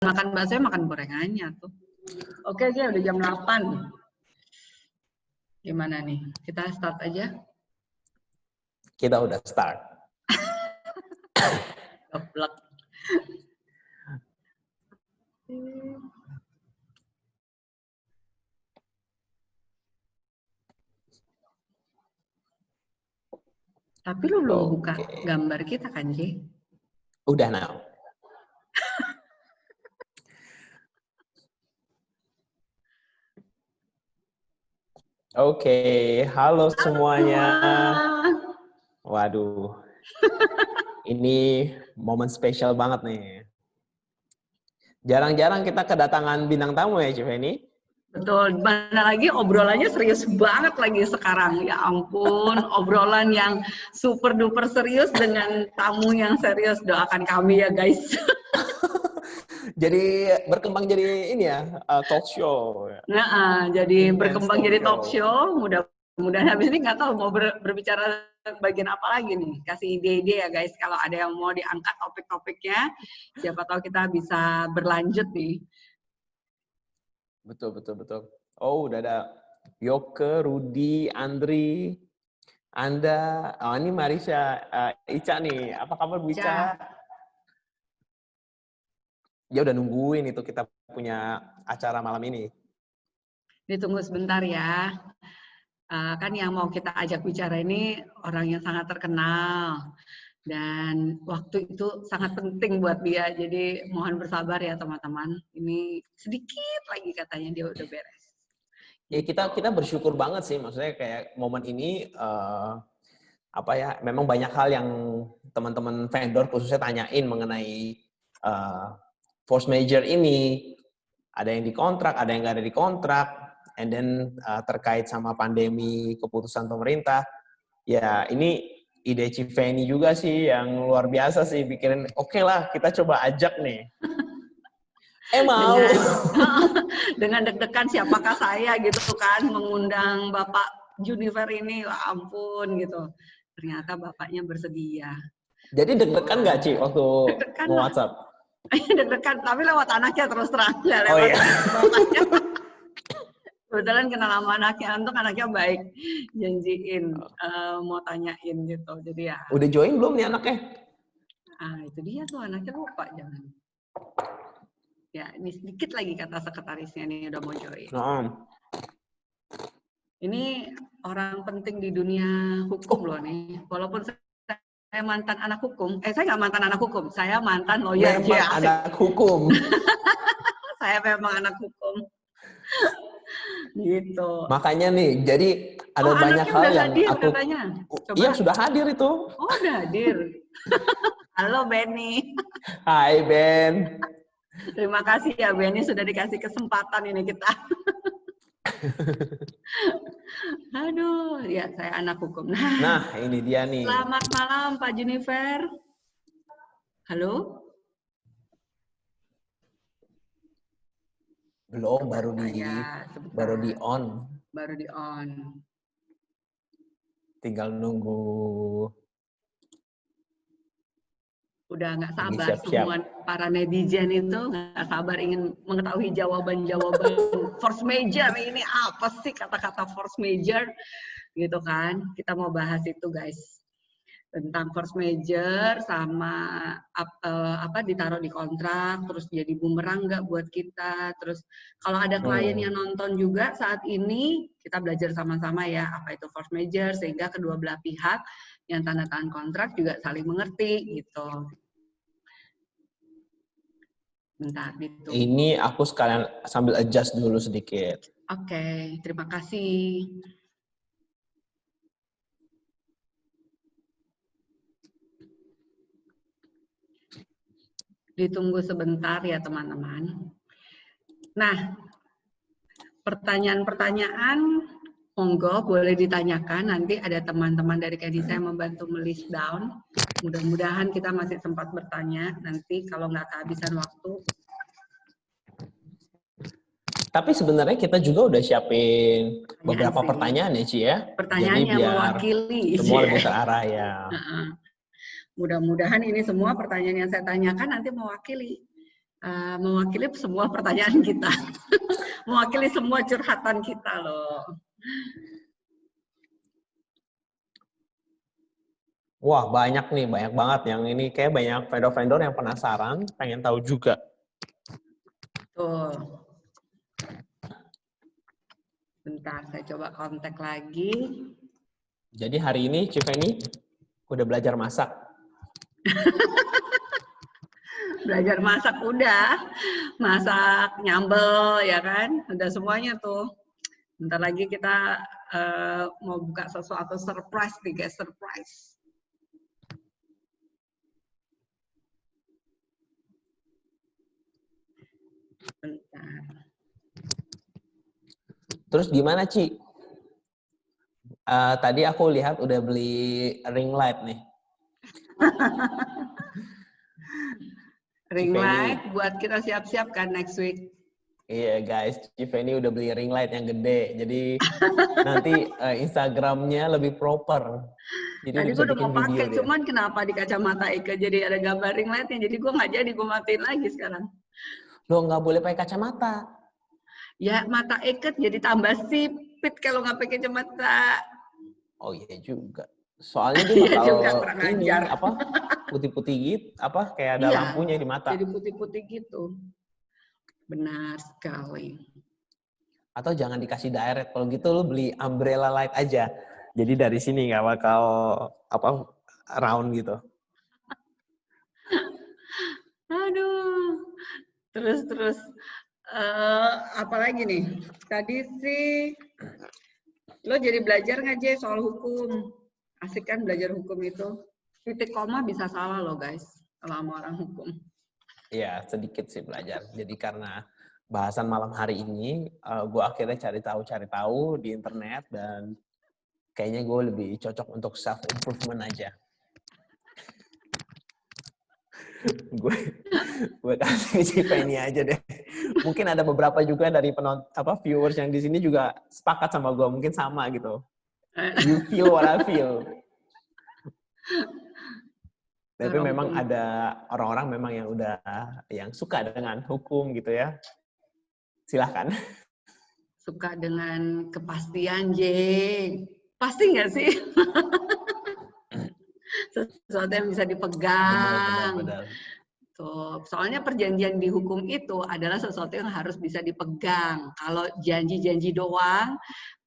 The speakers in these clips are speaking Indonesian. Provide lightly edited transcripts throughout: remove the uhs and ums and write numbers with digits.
makan bakso, makan gorengannya tuh. Oke, udah jam 8. Gimana nih? Kita start aja? Kita udah start. Goblok. Tapi lu belum buka gambar kita kan, Ji? Udah now. Oke, halo semuanya. Waduh, ini momen spesial banget nih. Jarang-jarang kita kedatangan bintang tamu ya, Civeni? Betul, mana lagi obrolannya serius banget lagi sekarang. Ya ampun, obrolan yang super duper serius dengan tamu yang serius. Doakan kami ya guys. Jadi berkembang jadi ini ya, talk show. Nah, jadi berkembang jadi talk show. Mudah-mudahan habis ini nggak tahu mau berbicara bagian apa lagi nih. Kasih ide-ide ya guys. Kalau ada yang mau diangkat topik-topiknya, siapa tahu kita bisa berlanjut nih. Betul. Oh, udah ada Yoke, Rudy, Andri, Anda. Oh, ini Marisha, Ica nih. Apa kabar, Bu Ica? Ya udah nungguin itu kita punya acara malam ini. Ditunggu sebentar ya. Kan yang mau kita ajak bicara ini orang yang sangat terkenal. Dan waktu itu sangat penting buat dia. Jadi mohon bersabar ya teman-teman. Ini sedikit lagi katanya dia udah beres. Ya kita bersyukur banget sih. Maksudnya kayak momen ini memang banyak hal yang teman-teman vendor khususnya tanyain mengenai force major ini. Ada yang dikontrak, ada yang nggak ada dikontrak. And then terkait sama pandemi, keputusan pemerintah. Ya ini ide Civeni juga sih yang luar biasa sih. Pikirin oke lah kita coba ajak nih. Mau. Dengan deg-degan siapakah saya gitu kan mengundang Bapak Junifer ini, wah ampun gitu. Ternyata bapaknya bersedia. Jadi deg-degan nggak Ci waktu nge-WhatsApp? Deg-degan, tapi lewat anaknya terus terang. Oh iya. Bapaknya. Kebetulan kenal sama anaknya, untuk anaknya baik, janjiin mau tanyain gitu. Jadi ya. Udah join belum nih anaknya? Itu dia tuh anaknya lupa jangan. Ya, ini sedikit lagi kata sekretarisnya nih udah mau join. Ini orang penting di dunia hukum loh nih. Walaupun saya mantan anak hukum, saya nggak mantan anak hukum, saya mantan lawyer. Memang anak hukum. Saya memang anak hukum. Gitu. Makanya nih, jadi ada banyak hal yang hadir, aku katanya. Iya sudah hadir itu. Oh, udah hadir. Halo Benny. Hai Ben. Terima kasih ya Benny sudah dikasih kesempatan ini kita. Aduh, ya saya anak hukum. Nah, ini dia nih. Selamat malam Pak Junifer. Halo? Belum, baru di on. Baru di on. Tinggal nunggu. Udah nggak sabar, semua para netizen itu nggak sabar ingin mengetahui jawaban-jawaban force major ini apa sih kata-kata force major gitu kan. Kita mau bahas itu guys. Tentang force major sama apa ditaruh di kontrak terus jadi bumerang nggak buat kita. Terus kalau ada klien yang nonton juga saat ini kita belajar sama-sama ya apa itu force major sehingga kedua belah pihak yang tanda tangan kontrak juga saling mengerti gitu. Bentar, gitu. Ini aku sekalian sambil adjust dulu sedikit. Oke, terima kasih. Ditunggu sebentar ya teman-teman. Nah, pertanyaan-pertanyaan monggo boleh ditanyakan. Nanti ada teman-teman dari Kenisa yang membantu melist down. Mudah-mudahan kita masih sempat bertanya. Nanti kalau nggak kehabisan waktu. Tapi sebenarnya kita juga udah siapin beberapa pertanyaan ya Ci ya. Pertanyaan jadi yang mewakili. Semua lebih terarah ya. Mudah-mudahan ini semua pertanyaan yang saya tanyakan nanti mewakili. mewakili semua pertanyaan kita. Mewakili semua curhatan kita loh. Wah, banyak nih, banyak banget yang ini. Kayak banyak vendor-vendor yang penasaran, pengen tahu juga. Tuh. Bentar, saya coba kontak lagi. Jadi hari ini, Chief Eni, udah belajar masak? Belajar masak udah. Masak, nyambel, ya kan? Udah semuanya tuh. Bentar lagi kita mau buka sesuatu surprise nih guys, surprise. Bentar. Terus gimana, Ci? Tadi aku lihat udah beli ring light nih. Ring light buat kita siap-siap kan next week. Iya guys, Civeni udah beli ring light yang gede. Jadi nanti Instagramnya lebih proper. Jadi tadi gue udah mau pakai, cuman kenapa di kacamata Eka jadi ada gambar ring lightnya. Jadi gue nggak jadi, gue matiin lagi sekarang. Lo nggak boleh pakai kacamata. Ya mata Eka jadi tambah sipit kalau nggak pakai kacamata. Oh iya juga. Soalnya dia bakal juga, ini apa putih-putih gitu, apa kayak ada lampunya di mata. Jadi putih-putih gitu. Benar sekali. Atau jangan dikasih direct, kalau gitu lo beli umbrella light aja. Jadi dari sini nggak bakal apa round gitu. Aduh. Terus apa lagi nih? Tadi sih lo jadi belajar nggak Jay soal hukum? Asik kan belajar hukum itu? Titik koma bisa salah lo guys kalau sama orang hukum. Iya, sedikit sih belajar. Jadi karena bahasan malam hari ini, gue akhirnya cari tahu di internet dan kayaknya gue lebih cocok untuk self improvement aja. gue kasih Civeni aja deh. Mungkin ada beberapa juga dari viewers yang di sini juga sepakat sama gue, mungkin sama gitu. You feel what I feel. Tapi memang ada orang-orang memang yang suka dengan hukum gitu ya. Silahkan. Suka dengan kepastian, Jeng. Pasti nggak sih? Sesuatu yang bisa dipegang. Benar. Tuh, soalnya perjanjian di hukum itu adalah sesuatu yang harus bisa dipegang. Kalau janji-janji doang,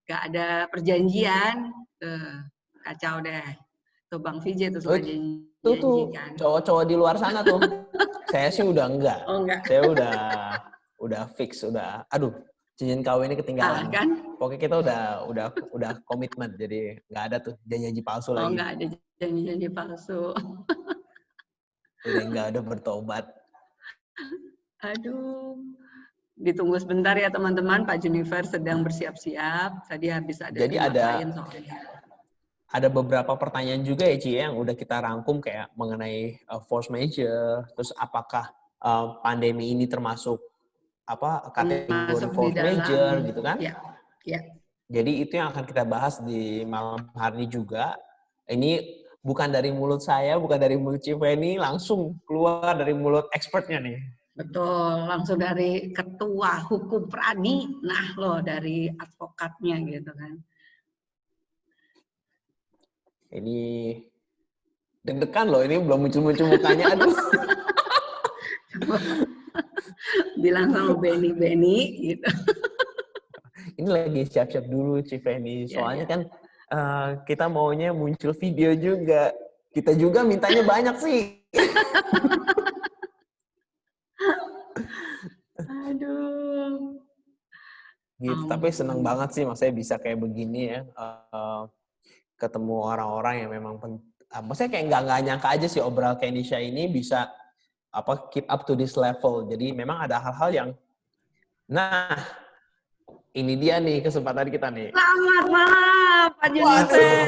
nggak ada perjanjian, kacau deh. Tuh Bang Vijay tuh suka janji kan. Cowok-cowok di luar sana tuh. Saya sih udah enggak. Oh, enggak. Saya udah fix, aduh, cincin kawin ini ketinggalan. Kan? Pokoknya kita udah komitmen, jadi nggak ada tuh janji palsu lagi. Oh, nggak ada janji palsu. Udah bertobat. Aduh. Ditunggu sebentar ya teman-teman, Pak Junifer sedang bersiap-siap. Tadi habis ada klien soalnya. Ada beberapa pertanyaan juga ya, Ci, yang udah kita rangkum kayak mengenai force major, terus apakah pandemi ini termasuk kategori force major gitu kan? Ya. Jadi itu yang akan kita bahas di malam hari ini juga. Ini bukan dari mulut saya, bukan dari mulut Civeni, langsung keluar dari mulut expertnya nih. Betul, langsung dari ketua hukum Pradi, nah loh dari advokatnya gitu kan. Ini deg-degan loh, ini belum muncul-muncul mukanya, aduh. Bilang sama Benny gitu. Ini lagi siap-siap dulu, Civeni. Soalnya kan kita maunya muncul video juga. Kita juga mintanya banyak sih. Aduh. Gitu, tapi seneng banget sih maksudnya bisa kayak begini ya. Ketemu orang-orang yang memang maksudnya kayak nggak nyangka aja sih Obral Kenisha ini bisa keep up to this level. Jadi memang ada hal-hal yang ini dia nih kesempatan kita nih. Selamat malam Pak Junifer.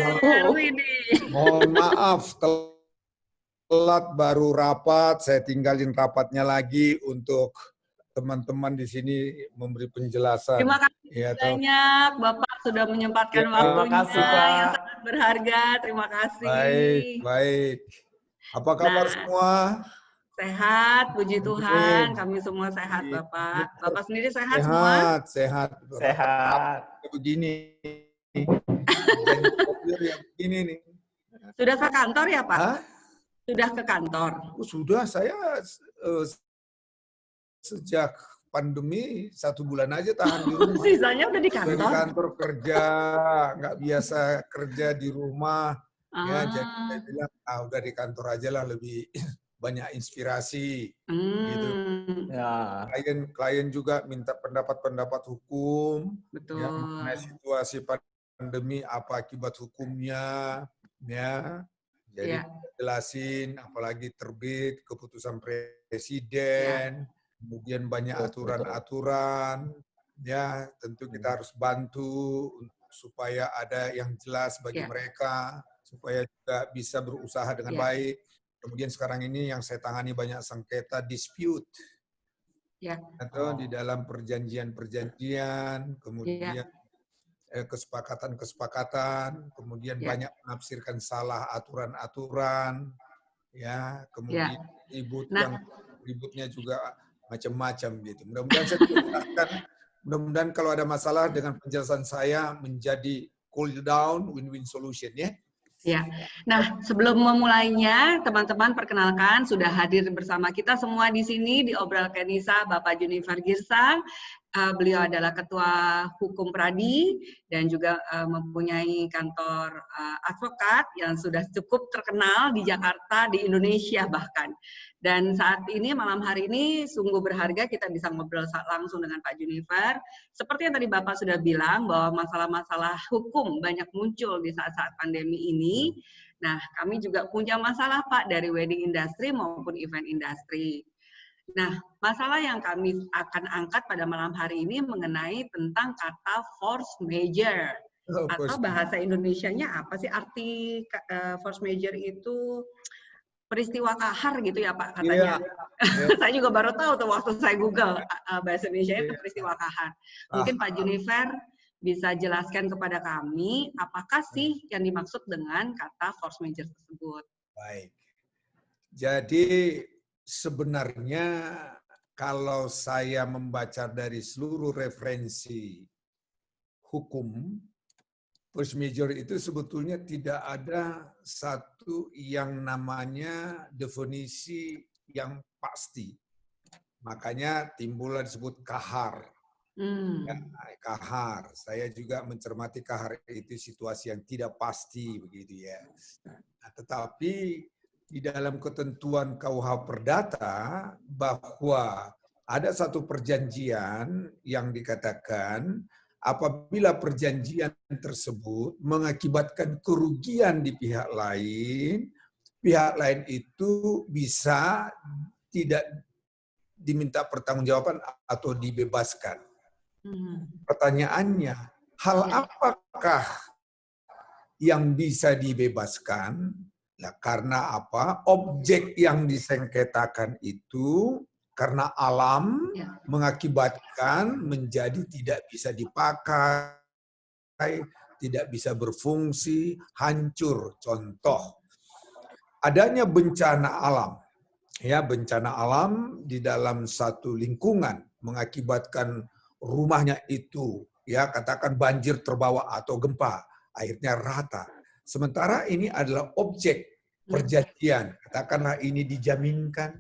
Mohon maaf telat baru rapat, saya tinggalin rapatnya lagi untuk teman-teman di sini memberi penjelasan. Terima kasih banyak Bapak sudah menyempatkan waktunya. Terima kasih Pak. Yang sangat berharga. Terima kasih. Baik. Apa kabar semua? Sehat, puji Tuhan. Kami semua sehat, Bapak. Bapak sendiri sehat semua? Sehat. Sehat. Begini. Yang begini nih. Sudah ke kantor ya, Pak? Hah? Sudah ke kantor? Sudah, saya sejak pandemi 1 bulan aja tahan di rumah. Sisanya udah di Sudah kantor? di kantor kerja, nggak biasa kerja di rumah. Ya, jadi saya bilang, udah di kantor aja lah, lebih banyak inspirasi. Gitu. Ya. Klien juga minta pendapat hukum. Betul. Ya, mengenai situasi pandemi, apa akibat hukumnya. Ya, jadi jelasin, apalagi terbit keputusan presiden. Kemudian banyak aturan-aturan, ya tentu kita harus bantu supaya ada yang jelas bagi mereka, supaya juga bisa berusaha dengan baik. Kemudian sekarang ini yang saya tangani banyak sengketa dispute, atau di dalam perjanjian, kemudian kesepakatan, kemudian banyak menafsirkan salah aturan-aturan, ya kemudian ributnya juga macam-macam gitu. Mudah-mudahan saya jelaskan, mudah-mudahan kalau ada masalah dengan penjelasan saya menjadi cool down, win-win solution ya. Ya, nah sebelum memulainya, teman-teman perkenalkan sudah hadir bersama kita semua di sini di Obral Kenisa, Bapak Junifer Girsang. Beliau adalah Ketua Hukum Pradi dan juga mempunyai kantor advokat yang sudah cukup terkenal di Jakarta, di Indonesia bahkan. Dan saat ini, malam hari ini, sungguh berharga kita bisa ngobrol langsung dengan Pak Junifer. Seperti yang tadi Bapak sudah bilang, bahwa masalah-masalah hukum banyak muncul di saat-saat pandemi ini. Nah, kami juga punya masalah, Pak, dari wedding industry maupun event industry. Nah, masalah yang kami akan angkat pada malam hari ini mengenai tentang kata force major. Atau bahasa Indonesianya apa sih arti force major itu? Peristiwa kahar gitu ya Pak katanya. Saya juga baru tahu tuh waktu saya Google bahasa Indonesia itu peristiwa kahar. Mungkin Pak Junifer bisa jelaskan kepada kami apakah sih yang dimaksud dengan kata force major tersebut. Baik. Jadi sebenarnya kalau saya membaca dari seluruh referensi hukum, force major itu sebetulnya tidak ada satu yang namanya definisi yang pasti. Makanya timbullah disebut kahar. Ya, kahar. Saya juga mencermati kahar itu situasi yang tidak pasti begitu ya. Nah, tetapi di dalam ketentuan KUH Perdata bahwa ada satu perjanjian yang dikatakan apabila perjanjian tersebut mengakibatkan kerugian di pihak lain itu bisa tidak diminta pertanggungjawaban atau dibebaskan. Pertanyaannya, hal apakah yang bisa dibebaskan? Nah, karena apa? Objek yang disengketakan itu karena alam mengakibatkan menjadi tidak bisa dipakai, tidak bisa berfungsi, hancur. Contoh, adanya bencana alam. Ya, bencana alam di dalam satu lingkungan mengakibatkan rumahnya itu, ya katakan banjir terbawa atau gempa, akhirnya rata. Sementara ini adalah objek perjanjian, katakanlah ini dijaminkan,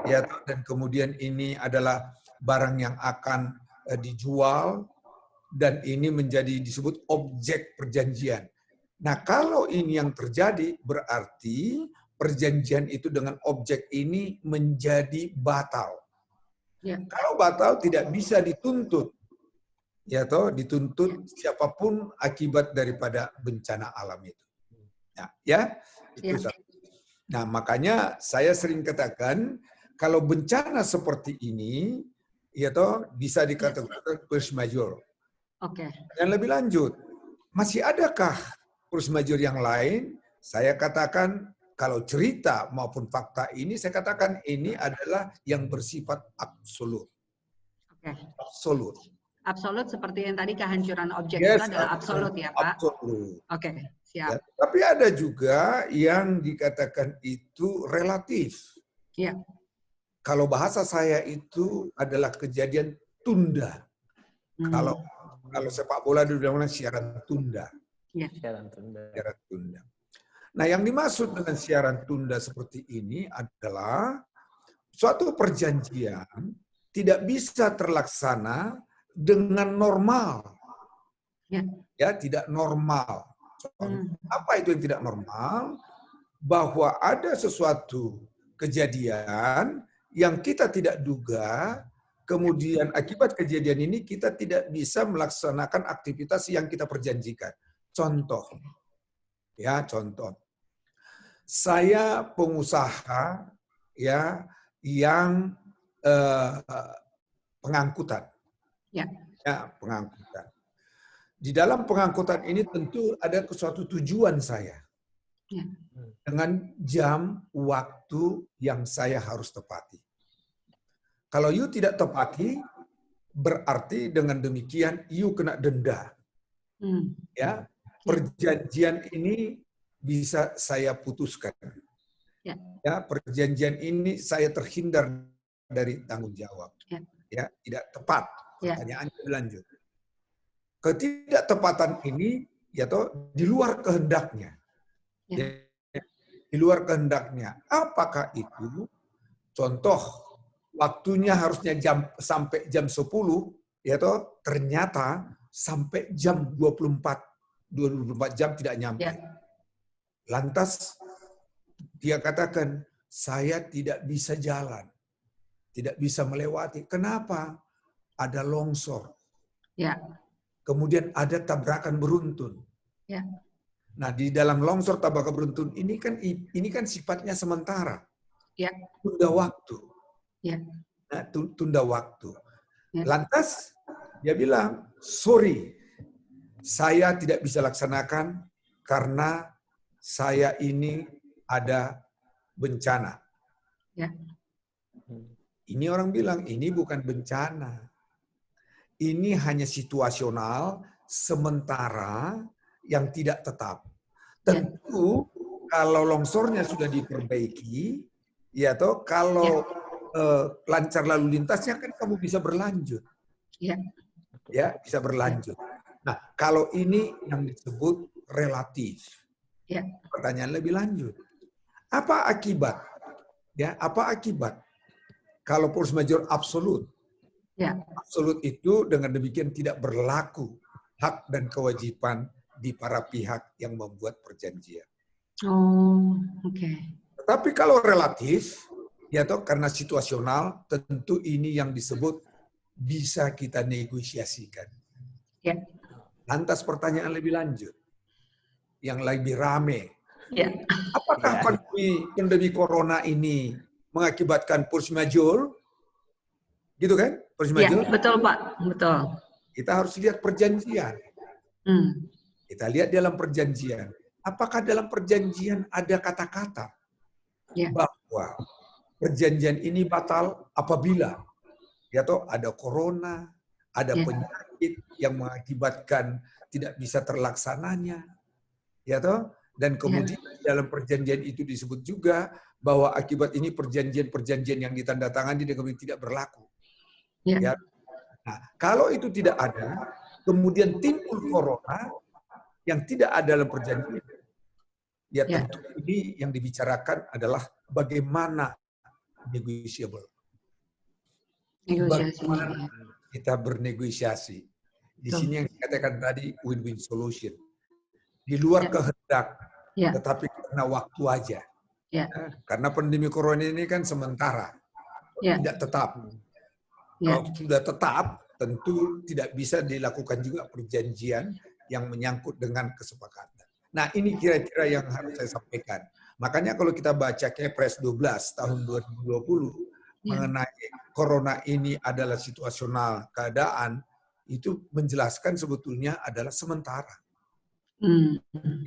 ya, dan kemudian ini adalah barang yang akan dijual dan ini menjadi disebut objek perjanjian. Nah, kalau ini yang terjadi berarti perjanjian itu dengan objek ini menjadi batal. Kalau batal tidak bisa dituntut, ya toh dituntut siapapun akibat daripada bencana alam itu. Ya, itu satu. Nah, makanya saya sering katakan kalau bencana seperti ini, ya toh bisa dikategorikan force major. Dan lebih lanjut, masih adakah force major yang lain? Saya katakan kalau cerita maupun fakta ini, saya katakan ini adalah yang bersifat absolut. Absolut. Absolut seperti yang tadi kehancuran objek itu adalah absolut ya Pak? Absolut. Siap. Ya, tapi ada juga yang dikatakan itu relatif. Ya. Kalau bahasa saya itu adalah kejadian tunda. Kalau sepak bola dulu bilang siaran tunda. Ya. Siaran tunda. Siaran tunda. Nah, yang dimaksud dengan siaran tunda seperti ini adalah suatu perjanjian tidak bisa terlaksana dengan normal. Ya, tidak normal. Apa itu yang tidak normal? Bahwa ada sesuatu kejadian yang kita tidak duga, kemudian akibat kejadian ini kita tidak bisa melaksanakan aktivitas yang kita perjanjikan. Contoh, ya contoh. Saya pengusaha ya yang pengangkutan. Ya, pengangkutan. Di dalam pengangkutan ini tentu ada suatu tujuan saya. Ya. Dengan jam waktu yang saya harus tepati. Kalau you tidak tepati, berarti dengan demikian you kena denda. Ya, perjanjian ini bisa saya putuskan. Ya, perjanjian ini saya terhindar dari tanggung jawab. Ya, tidak tepat. Pertanyaannya berlanjut. Ketidaktepatan ini ya toh di luar kehendaknya. Ya. Di luar kehendaknya. Apakah itu? Contoh, waktunya harusnya sampai jam 10, ya toh ternyata sampai jam 24 jam tidak nyampe. Ya. Lantas dia katakan, saya tidak bisa jalan. Tidak bisa melewati. Kenapa? Ada longsor. Ya. Kemudian ada tabrakan beruntun. Ya. Nah, di dalam longsor tabrakan beruntun ini kan sifatnya sementara. Ya. Tunda waktu. Ya. Nah, tunda waktu. Ya. Lantas dia bilang, sorry, saya tidak bisa laksanakan karena saya ini ada bencana. Ya. Ini orang bilang, ini bukan bencana. Ini hanya situasional, sementara, yang tidak tetap. Tentu kalau longsornya sudah diperbaiki, ya toh kalau lancar lalu lintasnya kan kamu bisa berlanjut. Ya, bisa berlanjut. Nah, kalau ini yang disebut relatif. Pertanyaan lebih lanjut. Apa akibat? Ya, apa akibat? Kalau force majeure absolut. Ya. Absolut itu dengan demikian tidak berlaku hak dan kewajiban di para pihak yang membuat perjanjian. Oh, oke. Tetapi kalau relatif, ya toh karena situasional, tentu ini yang disebut bisa kita negosiasikan. Ya. Lantas pertanyaan lebih lanjut, yang lebih rame. Ya. Apakah pandemi corona ini mengakibatkan force majeure? Gitu kan? Ya, betul Pak, betul. Kita harus lihat perjanjian. Kita lihat dalam perjanjian. Apakah dalam perjanjian ada kata-kata bahwa perjanjian ini batal apabila ya toh ada corona, ada penyakit yang mengakibatkan tidak bisa terlaksananya, ya toh, dan kemudian dalam perjanjian itu disebut juga bahwa akibat ini perjanjian-perjanjian yang ditandatangani dengan tidak berlaku. Ya. Nah, kalau itu tidak ada, kemudian timbul corona yang tidak ada dalam perjanjian, ya tentu ini yang dibicarakan adalah bagaimana negotiable. Bagaimana kita bernegosiasi. Di sini yang dikatakan tadi win-win solution. Di luar kehendak, tetapi karena waktu aja. Karena pandemi corona ini kan sementara, tidak tetap. Kalau sudah tetap, tentu tidak bisa dilakukan juga perjanjian yang menyangkut dengan kesepakatan. Nah, ini kira-kira yang harus saya sampaikan. Makanya kalau kita baca Kepres 12 tahun 2020 mengenai corona ini adalah situasional keadaan, itu menjelaskan sebetulnya adalah sementara.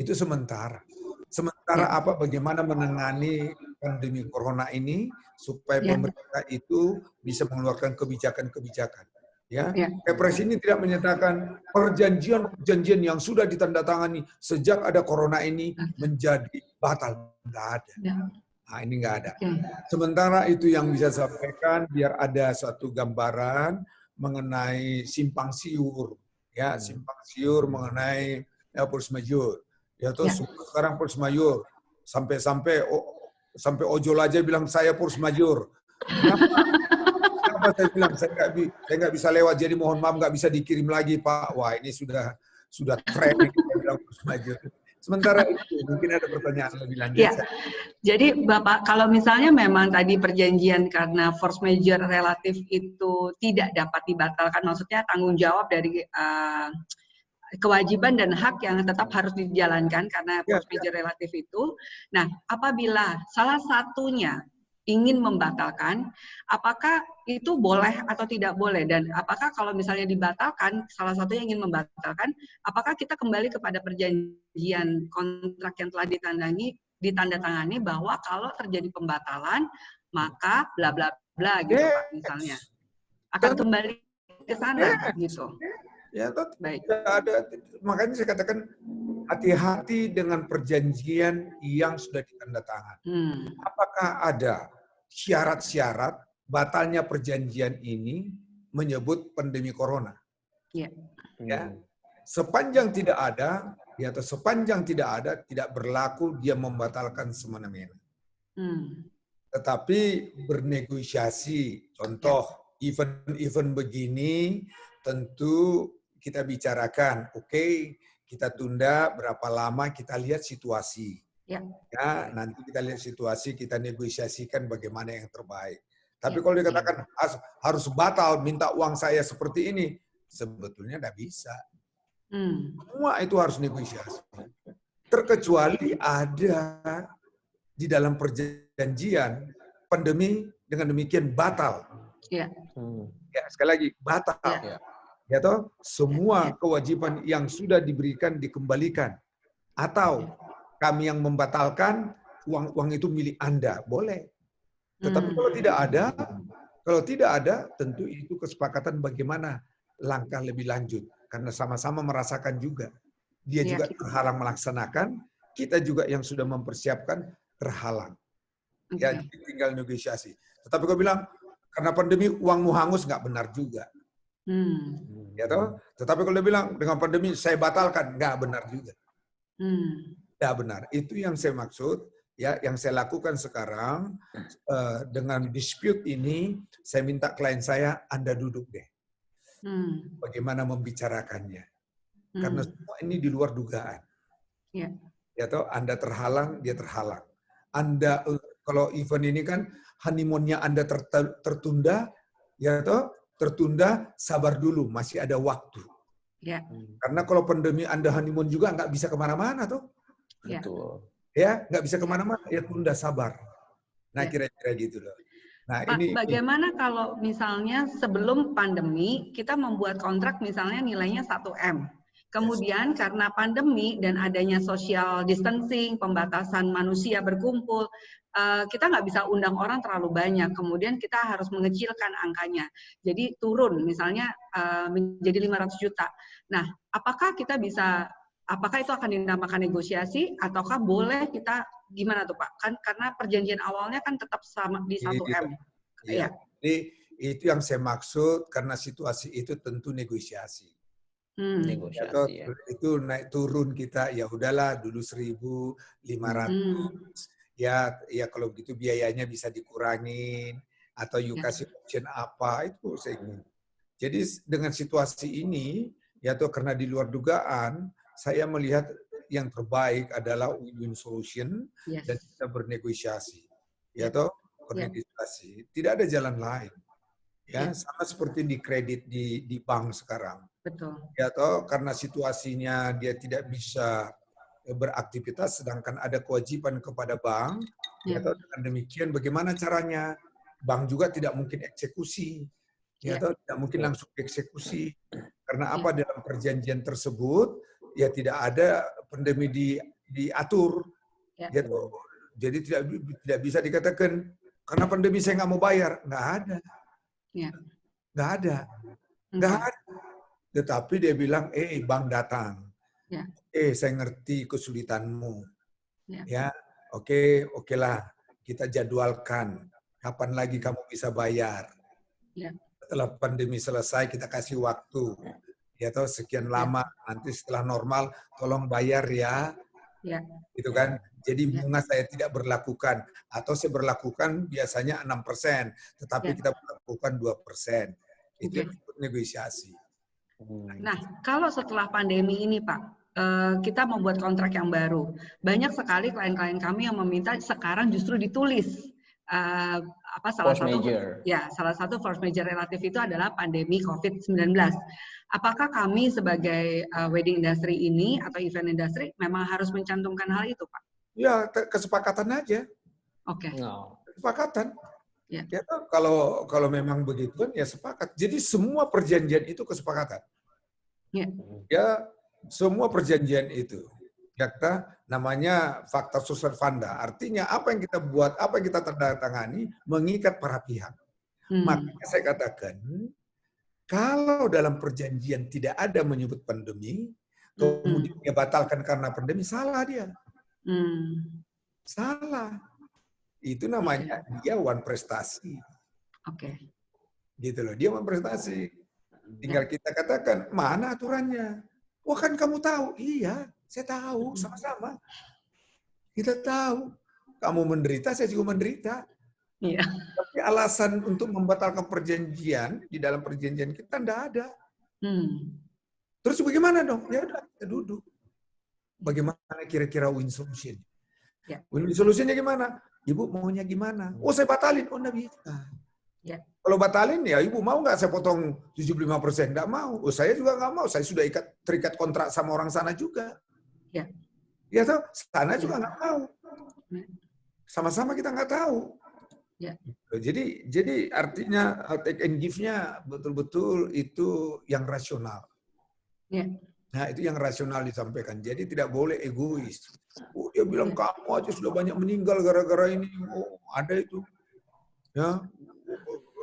Itu sementara. Sementara apa? Bagaimana menangani pandemi corona ini supaya pemerintah itu bisa mengeluarkan kebijakan-kebijakan. Ya, Kepres ini tidak menyatakan perjanjian-perjanjian yang sudah ditandatangani sejak ada corona ini menjadi batal. Tidak ada. Nah, ini nggak ada. Oke. Sementara itu yang bisa saya sampaikan biar ada suatu gambaran mengenai simpang siur, ya simpang siur mengenai force majeure. Ya tuh Ya. sekarang force majeure sampai ojol aja bilang saya force majeure. Kenapa saya bilang saya nggak bisa lewat, jadi mohon maaf nggak bisa dikirim lagi Pak. Wah ini sudah trending kita bilang force majeure. Sementara itu mungkin ada pertanyaan lebih lanjut. Ya. Jadi Bapak, kalau misalnya memang tadi perjanjian karena force majeure relatif itu tidak dapat dibatalkan, maksudnya tanggung jawab dari kewajiban dan hak yang tetap harus dijalankan karena force majeure relatif itu. Nah, apabila salah satunya ingin membatalkan, apakah itu boleh atau tidak boleh? Dan apakah kalau misalnya dibatalkan, salah satunya ingin membatalkan, apakah kita kembali kepada perjanjian kontrak yang telah ditandatangani bahwa kalau terjadi pembatalan, maka bla bla bla gitu Pak, misalnya. Akan kembali ke sana gitu. Ya, baik. Ada, makanya saya katakan hati-hati dengan perjanjian yang sudah ditandatangani. Apakah ada syarat-syarat batalnya perjanjian ini menyebut pandemi corona? Ya. Sepanjang tidak ada, ya atau sepanjang tidak ada, tidak berlaku dia membatalkan semena-mena. Tetapi bernegosiasi, contoh event-event begini tentu kita bicarakan, oke, kita tunda berapa lama, kita lihat situasi. Ya, nanti kita lihat situasi, kita negosiasikan bagaimana yang terbaik. Tapi kalau dikatakan harus batal, minta uang saya seperti ini, sebetulnya tidak bisa. Semua itu harus negosiasi. Terkecuali ada di dalam perjanjian pandemi dengan demikian batal. Ya, sekali lagi batal. Ya toh, semua kewajiban yang sudah diberikan dikembalikan. Atau kami yang membatalkan, uang itu milik Anda, boleh. Tetapi kalau tidak ada, tentu itu kesepakatan bagaimana langkah lebih lanjut. Karena sama-sama merasakan juga. Dia juga terhalang melaksanakan, kita juga yang sudah mempersiapkan terhalang. Ya, tinggal negosiasi. Tetapi kau bilang, karena pandemi uangmu hangus, nggak benar juga. Ya toh? Tetapi kalau dia bilang dengan pandemi saya batalkan, nggak benar juga. Nggak benar. Itu yang saya maksud, ya, yang saya lakukan sekarang dengan dispute ini, saya minta klien saya, Anda duduk deh. Bagaimana membicarakannya? Karena semua ini di luar dugaan. Ya toh, Anda terhalang, dia terhalang. Anda kalau event ini kan honeymoon-nya Anda tertunda, ya toh, tertunda, sabar dulu, masih ada waktu. Ya. Karena kalau pandemi Anda honeymoon juga nggak bisa kemana-mana tuh. Betul. Ya, nggak bisa kemana-mana, ya tunda, sabar. Nah, kira-kira gitu loh. Nah, Pak, bagaimana kalau misalnya sebelum pandemi kita membuat kontrak misalnya nilainya 1M. Kemudian karena pandemi dan adanya social distancing, pembatasan manusia berkumpul, kita nggak bisa undang orang terlalu banyak. Kemudian kita harus mengecilkan angkanya. Jadi turun misalnya menjadi 500 juta. Nah, apakah itu akan dinamakan negosiasi ataukah boleh kita gimana tuh Pak? Kan karena perjanjian awalnya kan tetap sama di 1M. Iya. Jadi itu yang saya maksud, karena situasi itu tentu negosiasi. Negosiasi, itu naik turun kita, ya udahlah dulu 1.500. Ya kalau begitu biayanya bisa dikurangin atau you kasih option apa, itu saya ingin. Jadi dengan situasi ini, ya tuh karena di luar dugaan, saya melihat yang terbaik adalah win-win solution dan kita bernegosiasi. Ya toh, bernegosiasi. Tidak ada jalan lain. Ya, sama seperti di kredit di bank sekarang. Betul. Ya toh, karena situasinya dia tidak bisa beraktivitas, sedangkan ada kewajiban kepada bank. Ya toh, dengan demikian bagaimana caranya? Bank juga tidak mungkin eksekusi. Ya toh, tidak mungkin langsung eksekusi. Karena apa, dalam perjanjian tersebut ya tidak ada pandemi diatur. Ya toh, jadi tidak bisa dikatakan karena pandemi saya nggak mau bayar, nggak ada. Nggak ada. Nggak ada. Tetapi dia bilang, bank datang. Saya ngerti kesulitanmu. Ya, oke lah. kita jadwalkan kapan lagi kamu bisa bayar. Ya. Setelah pandemi selesai kita kasih waktu. Ya toh sekian lama, nanti setelah normal tolong bayar ya. Ya. Gitu kan. Jadi bunga saya tidak berlakukan atau saya berlakukan biasanya 6%, tetapi kita berlakukan 2%. Itu yang disebut negosiasi. Nah, kalau setelah pandemi ini, Pak, kita membuat kontrak yang baru. Banyak sekali klien-klien kami yang meminta sekarang justru ditulis. Salah satu force major relatif itu adalah pandemi COVID-19. Apakah kami sebagai wedding industry ini atau event industry memang harus mencantumkan hal itu, Pak? Ya, kesepakatan aja. Oke. Kesepakatan. Ya. Ya, kalau memang begitu kan ya sepakat. Jadi semua perjanjian itu kesepakatan. Ya, semua perjanjian itu. Kata namanya fakta servanda. Artinya apa yang kita buat, apa yang kita tandatangani mengikat para pihak. Makanya saya katakan, kalau dalam perjanjian tidak ada menyebut pandemi, kemudian dia batalkan karena pandemi, salah dia. Salah. Itu namanya dia wan prestasi. Oke. Gitu loh, dia wan prestasi. Tinggal kita katakan, mana aturannya? Wah kan kamu tahu. Iya, saya tahu, sama-sama. Kita tahu. Kamu menderita, saya juga menderita. Iya. Tapi alasan untuk membatalkan perjanjian, di dalam perjanjian kita tidak ada. Terus bagaimana dong? Ya udah, kita duduk. Bagaimana kira-kira win solution? Win solutionnya gimana? Ibu maunya gimana? Oh saya batalin. Oh enggak bisa. Ya. Kalau batalin ya ibu mau nggak saya potong 75%? Nggak mau. Oh saya juga nggak mau. Saya sudah terikat kontrak sama orang sana juga. Ya. Ya tahu, sana juga nggak tahu. Sama-sama kita nggak tahu. Ya. Jadi artinya take and give-nya betul-betul itu yang rasional. Ya. Nah itu yang rasional disampaikan. Jadi tidak boleh egois. Oh, dia bilang kamu aja sudah banyak meninggal gara-gara ini. Oh, ada itu. Ya,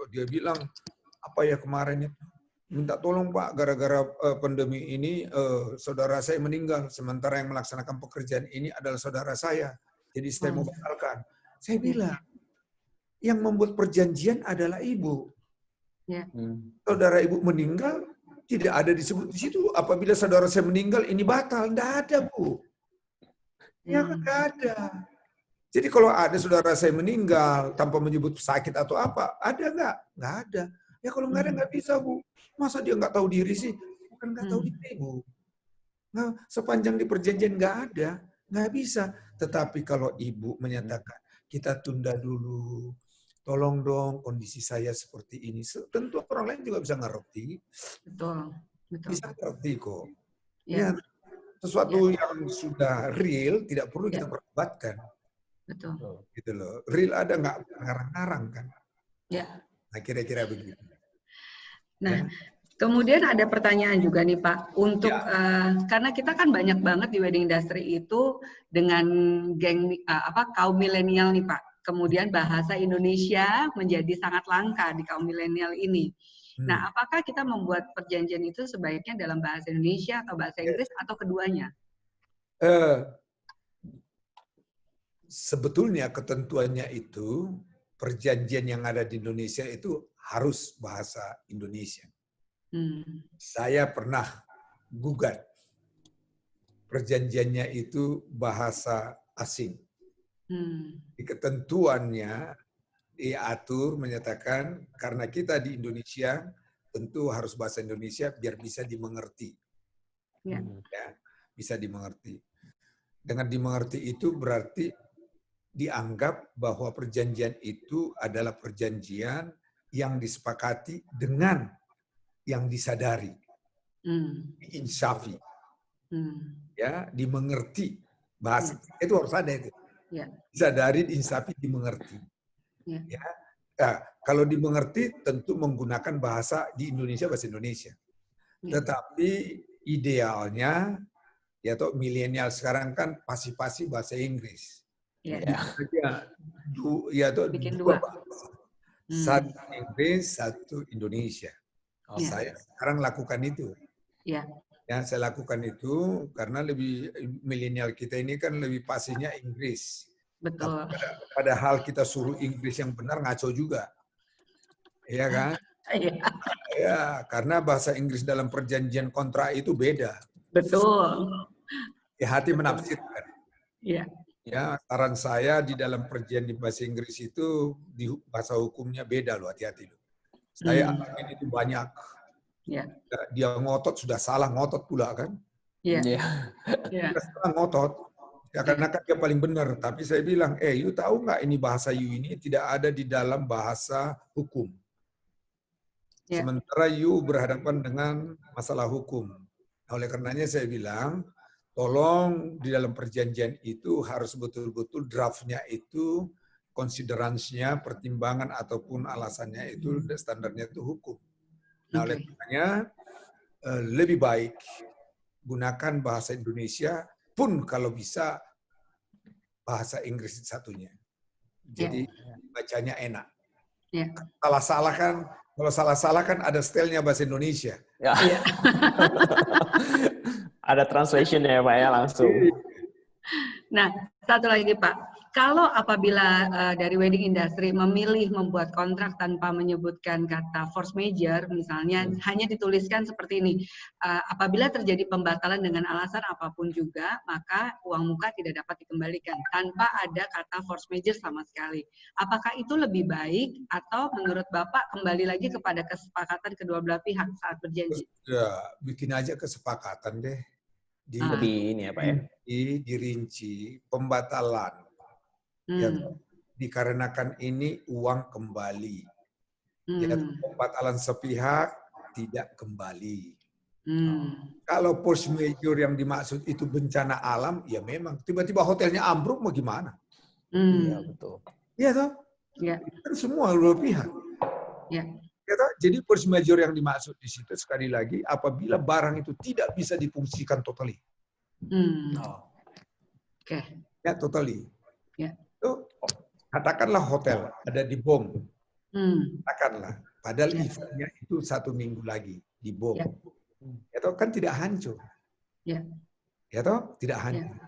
dia bilang apa ya kemarin itu? Minta tolong Pak, gara-gara pandemi ini saudara saya meninggal. Sementara yang melaksanakan pekerjaan ini adalah saudara saya. Jadi saya mau batalkan. Saya bilang, yang membuat perjanjian adalah ibu. Ya. Saudara ibu meninggal, tidak ada disebut di situ. Apabila saudara saya meninggal, ini batal. Tidak ada, Bu. Ya, tidak ada. Jadi kalau ada saudara saya meninggal tanpa menyebut sakit atau apa, ada nggak? Nggak ada. Ya kalau nggak ada, nggak bisa, Bu. Masa dia nggak tahu diri sih? Bukan nggak tahu diri, Bu. Nah, sepanjang di perjanjian nggak ada, nggak bisa. Tetapi kalau ibu menyatakan, kita tunda dulu, tolong dong kondisi saya seperti ini. Tentu orang lain juga bisa ngerti. Betul. Bisa ngerti kok. Ya. Sesuatu yang sudah real tidak perlu kita perdebatkan. Betul. Gitu loh. Real ada nggak ngarang-ngarang kan? Ya. Nah kira-kira begitu. Nah, kemudian ada pertanyaan juga nih Pak, untuk karena kita kan banyak banget di wedding industry itu dengan geng kaum milenial nih Pak. Kemudian bahasa Indonesia menjadi sangat langka di kaum milenial ini. Nah, apakah kita membuat perjanjian itu sebaiknya dalam bahasa Indonesia atau bahasa Inggris atau keduanya? Sebetulnya ketentuannya itu perjanjian yang ada di Indonesia itu harus bahasa Indonesia. Saya pernah gugat perjanjiannya itu bahasa asing. Di ketentuannya diatur menyatakan karena kita di Indonesia tentu harus bahasa Indonesia biar bisa dimengerti. Ya, bisa dimengerti. Dengan dimengerti itu berarti dianggap bahwa perjanjian itu adalah perjanjian yang disepakati dengan yang disadari, diinsafi, ya, dimengerti. Bahasa itu harus ada itu. Disadari, diinsafi, dimengerti. Ya. Nah, kalau dimengerti tentu menggunakan bahasa di Indonesia, bahasa Indonesia. Tetapi idealnya, ya toh milenial sekarang kan pasti bahasa Inggris. Ya toh dua bahasa. Satu Inggris, satu Indonesia. Saya sekarang lakukan itu. Ya, saya lakukan itu karena lebih milenial kita ini kan lebih pastinya Inggris. Betul. Padahal kita suruh Inggris yang benar ngaco juga. Iya kan? Iya. Ya, karena bahasa Inggris dalam perjanjian kontrak itu beda. Betul. Ya, hati menafsirkan. Iya. Ya, saran saya di dalam perjanjian di bahasa Inggris itu di bahasa hukumnya beda loh, hati-hati loh. Saya alamin itu banyak. Iya. Dia ngotot sudah salah ngotot pula kan? Iya. Sudah salah ngotot. Ya karena kan dia paling benar. Tapi saya bilang, you tahu nggak ini bahasa you ini tidak ada di dalam bahasa hukum. Ya. Sementara you berhadapan dengan masalah hukum. Oleh karenanya saya bilang, tolong di dalam perjanjian itu harus betul-betul draftnya itu, konsideransinya, pertimbangan ataupun alasannya itu standarnya itu hukum. Nah, oleh karenanya lebih baik gunakan bahasa Indonesia pun kalau bisa bahasa Inggris satunya. Jadi bacanya enak. Ya. Kalau salah-salah kan ada stylenya bahasa Indonesia. Ya. Ada translationnya ya Pak ya langsung. Nah, satu lagi Pak. Kalau apabila dari wedding industry memilih membuat kontrak tanpa menyebutkan kata force major, misalnya hanya dituliskan seperti ini, apabila terjadi pembatalan dengan alasan apapun juga, maka uang muka tidak dapat dikembalikan tanpa ada kata force major sama sekali. Apakah itu lebih baik atau menurut Bapak kembali lagi kepada kesepakatan kedua belah pihak saat berjanji? Ya, bikin aja kesepakatan deh. Lebih ini ya Pak ya. Dirinci pembatalan. Ya, dikarenakan ini uang kembali. Ya, pembatalan sepihak tidak kembali. Kalau force major yang dimaksud itu bencana alam, ya memang tiba-tiba hotelnya ambruk mau gimana? Iya betul. Iya toh? Ya. Kan semua dua pihak. Ya. Ya toh? Jadi force major yang dimaksud di situ sekali lagi apabila barang itu tidak bisa difungsikan totally. Oke. Ya totally. Ya. Itu katakanlah hotel ada di bom, katakanlah, padahal eventnya itu 1 minggu lagi di bom, ya toh kan tidak hancur, ya toh tidak hancur.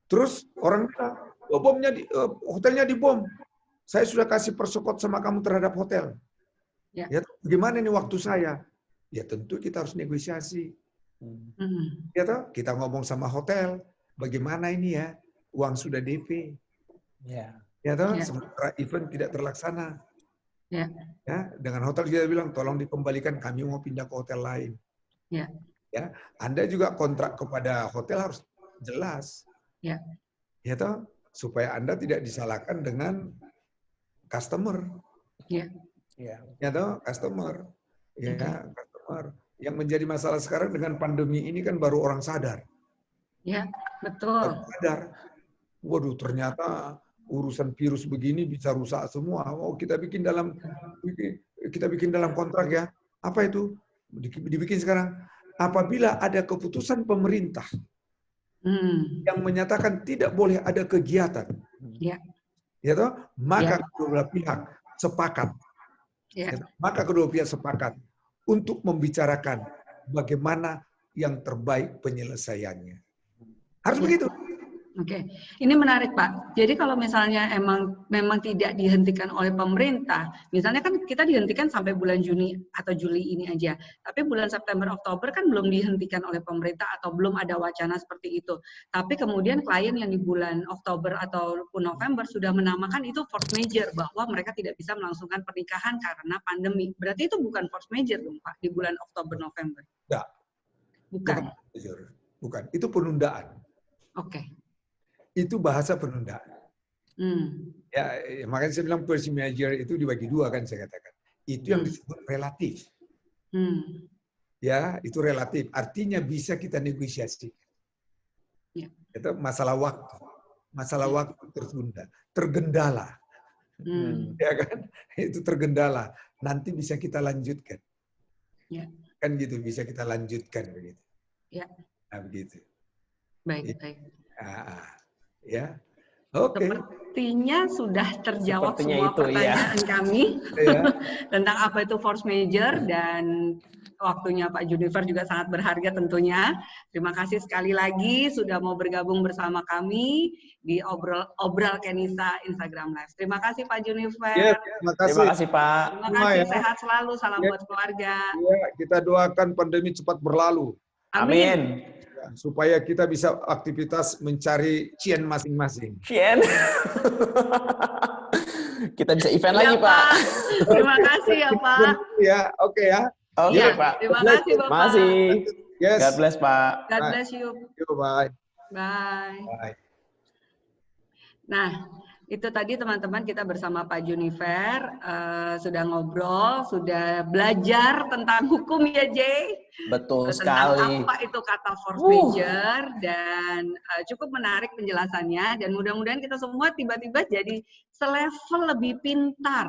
Terus orang bilang, bomnya hotelnya dibom, saya sudah kasih persekot sama kamu terhadap hotel, ya toh, bagaimana ini waktu saya? Ya tentu kita harus negosiasi, ya toh kita ngomong sama hotel, bagaimana ini ya, uang sudah DP. Ya toh, sementara event tidak terlaksana. Ya, dengan hotel dia bilang tolong dikembalikan, kami mau pindah ke hotel lain. Ya, Anda juga kontrak kepada hotel harus jelas. Ya toh, supaya Anda tidak disalahkan dengan customer. Ya toh, customer. Ya, customer. Yang menjadi masalah sekarang dengan pandemi ini kan baru orang sadar. Ya, betul. Baru sadar. Waduh, ternyata urusan virus begini bisa rusak semua. Oh, kita bikin dalam kontrak ya. Apa itu? Dibikin sekarang. Apabila ada keputusan pemerintah yang menyatakan tidak boleh ada kegiatan, ya toh, maka kedua pihak sepakat. Maka kedua pihak sepakat untuk membicarakan bagaimana yang terbaik penyelesaiannya. Harus begitu. Oke, ini menarik Pak. Jadi kalau misalnya memang tidak dihentikan oleh pemerintah, misalnya kan kita dihentikan sampai bulan Juni atau Juli ini aja, tapi bulan September, Oktober kan belum dihentikan oleh pemerintah atau belum ada wacana seperti itu. Tapi kemudian klien yang di bulan Oktober ataupun November sudah menamakan itu force major bahwa mereka tidak bisa melangsungkan pernikahan karena pandemi. Berarti itu bukan force major dong Pak di bulan Oktober, November? Tidak. Bukan. Itu penundaan. Oke. Itu bahasa penundaan. Ya, makanya saya bilang force major itu dibagi dua kan saya katakan. Itu yang disebut relatif. Ya, itu relatif. Artinya bisa kita negosiasi. Itu masalah waktu. Masalah waktu tertunda, tergendala. Ya kan? Itu tergendala. Nanti bisa kita lanjutkan. Kan gitu, bisa kita lanjutkan begitu. Nah, begitu. Baik. Ya, oke. Sepertinya sudah terjawab semua itu, pertanyaan kami tentang apa itu force major dan waktunya Pak Junifer juga sangat berharga tentunya. Terima kasih sekali lagi sudah mau bergabung bersama kami di Obrol Kenisa Instagram Live. Terima kasih Pak Junifer. Ya, terima kasih. Terima kasih Pak. Terima kasih, sehat selalu, salam buat keluarga. Ya, kita doakan pandemi cepat berlalu. Amin. Ya, supaya kita bisa aktivitas mencari cien masing-masing. Cien. Kita bisa event lagi, Pak. Terima kasih ya, Pak. Ya, oke ya. Oke, Ya, Pak. terima kasih, Bapak. Terima kasih. Yes. God bless, Pak. God bless you. Bye. Bye. Bye. Nah, itu tadi teman-teman kita bersama Pak Junifer sudah ngobrol, sudah belajar tentang hukum ya, Jay. Betul Tentang sekali. apa itu kata force major dan cukup menarik penjelasannya dan mudah-mudahan kita semua tiba-tiba jadi selevel lebih pintar,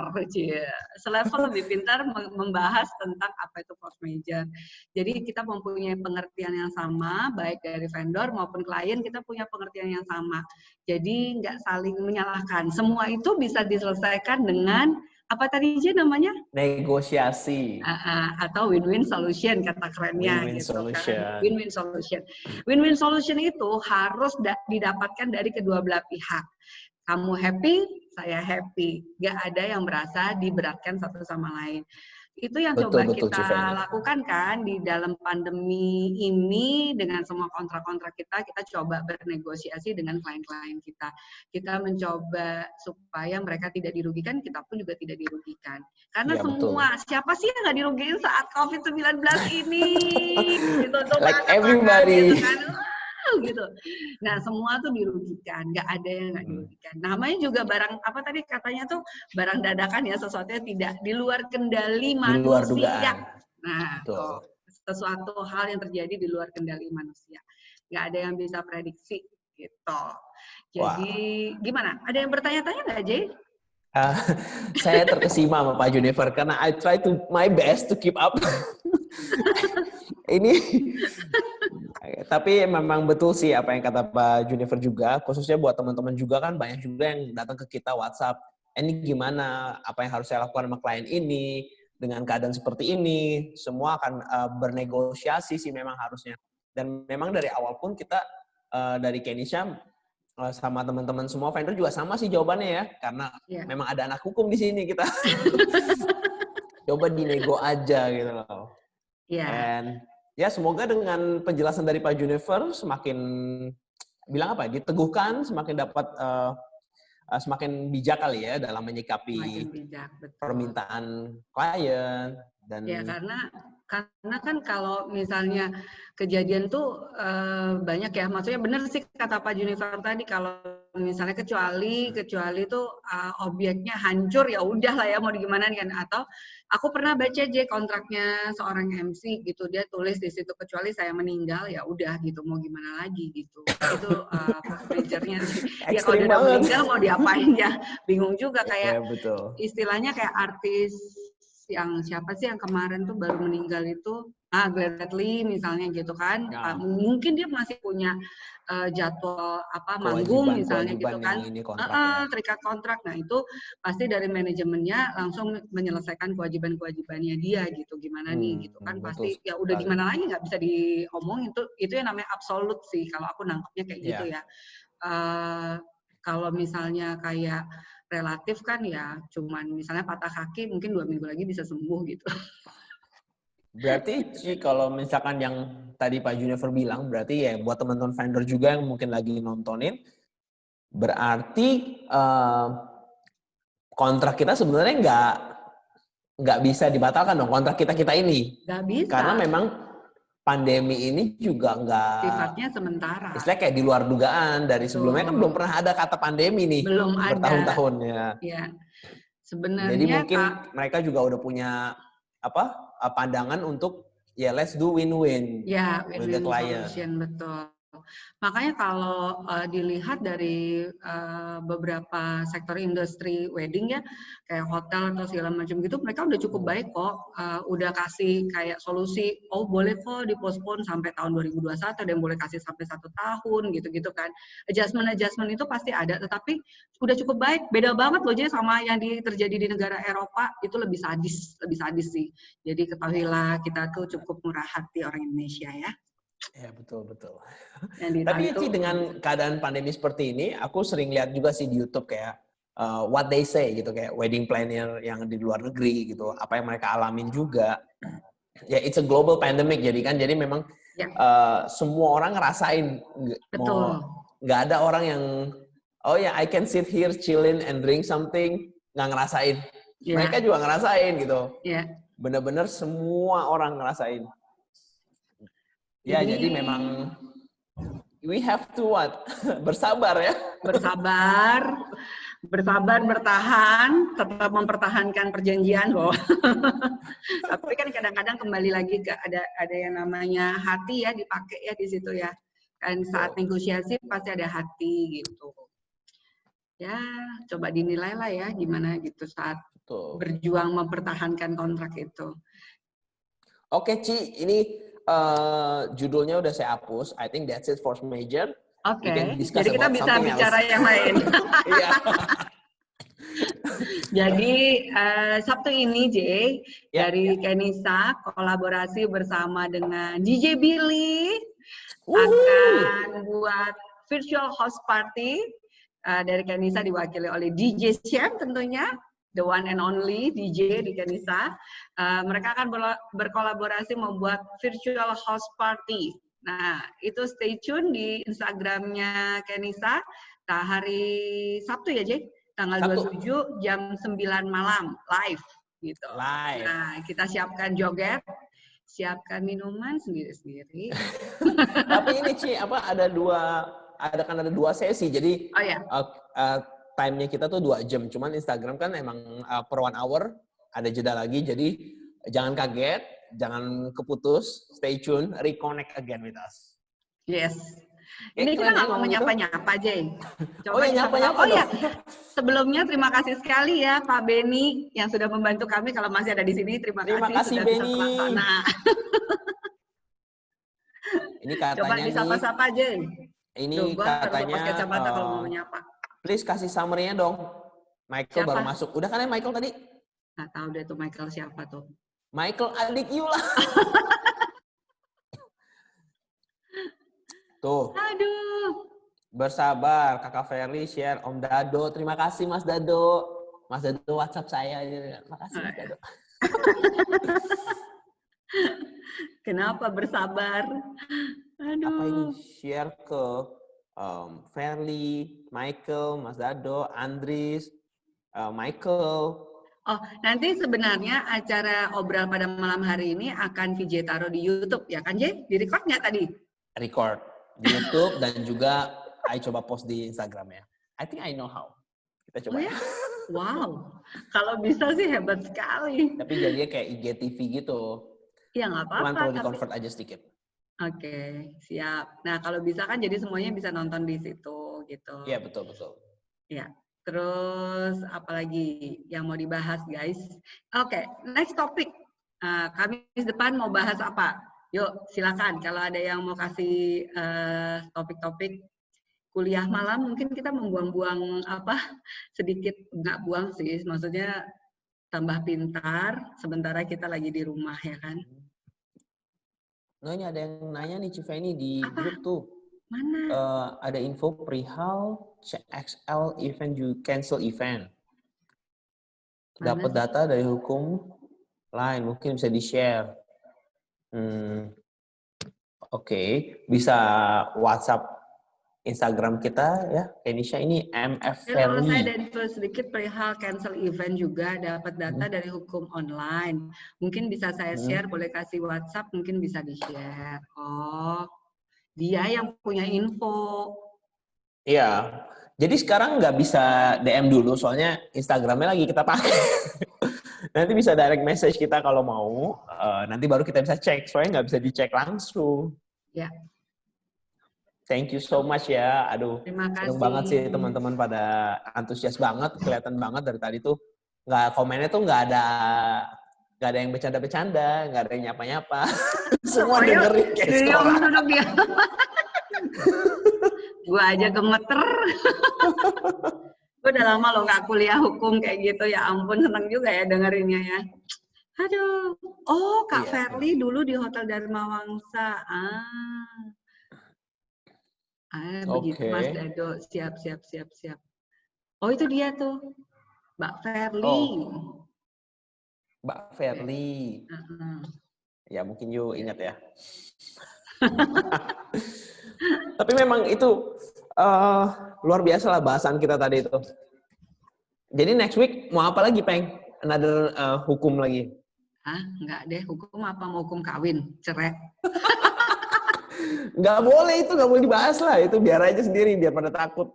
selevel lebih pintar membahas tentang apa itu force major. Jadi kita mempunyai pengertian yang sama, baik dari vendor maupun klien kita punya pengertian yang sama. Jadi nggak saling menyalahkan. Semua itu bisa diselesaikan dengan apa tadi aja namanya? Negosiasi. Atau win-win solution kata kerennya. Win-win gitu solution. Kan. Win-win solution. Win-win solution itu harus didapatkan dari kedua belah pihak. Kamu happy, saya happy. Gak ada yang merasa diberatkan satu sama lain. Itu yang coba kita lakukan kan di dalam pandemi ini dengan semua kontrak-kontrak kita coba bernegosiasi dengan klien-klien kita. Kita mencoba supaya mereka tidak dirugikan, kita pun juga tidak dirugikan. Karena siapa sih yang nggak dirugikan saat COVID-19 ini? Gitu, like everybody. Gitu kan? Gitu. Nah, semua tuh dirugikan, nggak ada yang nggak dirugikan. Namanya juga barang apa tadi katanya tuh barang dadakan ya, sesuatu yang tidak di luar kendali manusia. Di luar dugaan. Nah, sesuatu hal yang terjadi di luar kendali manusia, nggak ada yang bisa prediksi gitu. Jadi gimana? Ada yang bertanya-tanya nggak, Jay? Saya terkesima sama Pak Junifer karena I try to my best to keep up. Ini tapi memang betul sih apa yang kata Pak Junifer juga, khususnya buat teman-teman juga kan banyak juga yang datang ke kita WhatsApp, ini gimana, apa yang harus saya lakukan sama klien ini, dengan keadaan seperti ini, semua akan bernegosiasi sih memang harusnya. Dan memang dari awal pun kita dari Kenisa sama teman-teman semua vendor juga sama sih jawabannya ya, karena memang ada anak hukum di sini kita. Coba dinego aja gitu loh. And ya semoga dengan penjelasan dari Pak Junifer semakin bilang apa ya, diteguhkan, semakin dapat semakin bijak kali ya dalam menyikapi permintaan klien dan ya karena kan kalau misalnya kejadian tuh banyak ya, maksudnya benar sih kata Pak Junifer tadi, kalau misalnya kecuali tuh objeknya hancur ya udah lah ya mau gimana kan. Atau aku pernah baca aja kontraknya seorang MC gitu, dia tulis di situ kecuali saya meninggal ya udah gitu, mau gimana lagi gitu. Itu majornya sih. Ya kalau dia udah meninggal mau diapain ya, bingung juga kayak istilahnya kayak artis yang siapa sih yang kemarin tuh baru meninggal itu, Glenn Fredly misalnya gitu kan, mungkin dia masih punya jadwal manggung misalnya gitu kan, terikat kontrak. Nah itu pasti dari manajemennya langsung menyelesaikan kewajiban-kewajibannya dia gitu, gimana nih gitu kan, pasti ya udah gimana lagi nggak bisa diomongin, itu yang namanya absolut sih kalau aku nangkepnya kayak gitu ya. Kalau misalnya kayak relatif kan ya cuman misalnya patah kaki mungkin 2 minggu lagi bisa sembuh gitu. Berarti sih kalau misalkan yang tadi Pak Junifer bilang, berarti ya buat teman-teman vendor juga yang mungkin lagi nontonin, berarti kontrak kita sebenarnya nggak bisa dibatalkan dong, kontrak kita ini. Nggak bisa. Karena memang pandemi ini juga nggak sifatnya sementara. Istilahnya kayak di luar dugaan, dari sebelumnya kan belum pernah ada kata pandemi nih. Belum ada. Bertahun-tahun ya. Ya. Sebenarnya jadi mungkin mereka juga udah punya pandangan untuk ya let's do win-win with the client. Betul. Makanya kalau dilihat dari beberapa sektor industri wedding ya, kayak hotel atau segala macam gitu, mereka udah cukup baik kok, udah kasih kayak solusi, oh boleh kok dipospon sampai tahun 2021, ada yang boleh kasih sampai 1 tahun gitu-gitu kan. Adjustment itu pasti ada, tetapi udah cukup baik. Beda banget loh Jay sama yang terjadi di negara Eropa, itu lebih sadis sih. Jadi ketahuilah kita tuh cukup murah hati orang Indonesia ya. Ya betul. Tapi Ci, dengan keadaan pandemi seperti ini, aku sering lihat juga sih di YouTube kayak what they say gitu, kayak wedding planner yang di luar negeri gitu, apa yang mereka alamin juga. Ya it's a global pandemic jadi memang semua orang ngerasain. betul. Nggak ada orang yang oh ya I can sit here chilling and drink something, nggak ngerasain. Mereka juga ngerasain gitu. Bener-bener semua orang ngerasain. Ya, jadi memang we have to what? Bersabar ya. Bersabar, bertahan, tetap mempertahankan perjanjian loh. Tapi kan kadang-kadang kembali lagi ke ada yang namanya hati ya, dipakai ya di situ ya. Kan saat negosiasi pasti ada hati gitu. Ya, coba dinilai lah ya gimana gitu saat berjuang mempertahankan kontrak itu. Oke, Ci, ini judulnya udah saya hapus. I think that's it force major. Oke, jadi kita bisa bicara yang lain. Jadi Sabtu ini Jay dari Kenisa kolaborasi bersama dengan DJ Billy akan buat virtual house party dari Kenisa diwakili oleh DJ Chef tentunya. The one and only DJ di Kenisa. Mereka akan berkolaborasi membuat virtual house party. Nah, itu stay tune di Instagramnya Kenisa. Nah, hari Sabtu ya, Jay? Tanggal 27 jam 9 malam, live. Gitu. Live. Nah, kita siapkan joget, siapkan minuman sendiri-sendiri. Tapi ini, Ci, ada dua sesi. Jadi, time-nya kita tuh 2 jam. Cuman Instagram kan emang per 1 hour, ada jeda lagi. Jadi jangan kaget, jangan keputus, stay tune, reconnect again with us. Yes. Ini kita nggak mau nyapa-nyapa, Jay. Coba nyapa-nyapa dong. Sebelumnya terima kasih sekali ya Pak Beni yang sudah membantu kami kalau masih ada di sini. Terima kasih sudah Beni. Bisa terlaksana. Ini katanya coba disapa-sapa, Jay. Ini katanya pakai kacamata kalau mau nyapa. Please kasih summary-nya dong. Michael baru masuk. Udah kan ya Michael tadi? Nggak tahu deh tuh Michael siapa tuh. Michael adik you lah. Tuh. Aduh. Bersabar, Kakak Ferly share Om Dado. Terima kasih Mas Dado. Mas Dado WhatsApp saya. Terima kasih Mas Dado. Kenapa bersabar? Aduh. Apa ini? Share ke Ferly, Michael, Mas Dado, Andris, Michael. Oh, nanti sebenarnya acara obrol pada malam hari ini akan VJ taruh di YouTube, ya kan, Jay? Di-record nggak tadi? Record di YouTube dan juga I coba post di Instagram ya. I think I know how. Kita coba. Oh, ya? Wow, kalau bisa sih hebat sekali. Tapi jadinya kayak IGTV gitu. Iya, nggak apa-apa. Cuman perlu di-convert aja sedikit. Oke, siap. Nah, kalau bisa kan jadi semuanya bisa nonton di situ, gitu. Iya, betul. Iya. Terus apalagi yang mau dibahas, guys? Oke, next topic. Kamis depan mau bahas apa? Yuk, silakan. Kalau ada yang mau kasih topik-topik kuliah malam, mungkin kita membuang-buang sedikit, nggak buang sih, maksudnya tambah pintar, sementara kita lagi di rumah, ya kan? Nah, ini ada yang nanya nih, Civeni di grup tuh. Mana? Ada info perihal XL event, you cancel event. Dapat data dari hukum lain, mungkin bisa di-share. Oke. Bisa WhatsApp Instagram kita ya, Kenisha ini MF Ferly. Saya ada info sedikit perihal cancel event juga, dapat data dari hukum online. Mungkin bisa saya share, boleh kasih WhatsApp, mungkin bisa di-share. Oh, dia yang punya info. Iya. Jadi sekarang nggak bisa DM dulu, soalnya Instagramnya lagi kita pakai. Nanti bisa direct message kita kalau mau. Nanti baru kita bisa cek, soalnya nggak bisa dicek langsung. Ya. Thank you so much ya. Aduh, Terima kasih. seneng banget sih teman-teman pada antusias banget, kelihatan banget dari tadi tuh. Nggak, komennya tuh nggak ada yang bercanda-bercanda, nggak ada yang nyapa-nyapa. Semua dengerin kayak sekolah. Duduk dia. Gue aja gemeter. Gue udah lama loh nggak kuliah hukum kayak gitu. Ya ampun, seneng juga ya dengerinnya ya. Aduh. Oh, Kak Verly dulu di Hotel Dharma Wangsa. Begitu Mas Dado. Siap. Oh, itu dia tuh. Mbak Verly. Oh. Mbak Verly. Ya, mungkin you ingat ya. Tapi memang itu luar biasa lah bahasan kita tadi itu. Jadi next week mau apa lagi, Peng? Another hukum lagi? Enggak deh. Hukum apa? Mau hukum kawin? Cerai? Nggak boleh, itu nggak boleh dibahas lah. Itu biar aja sendiri, biar pada takut.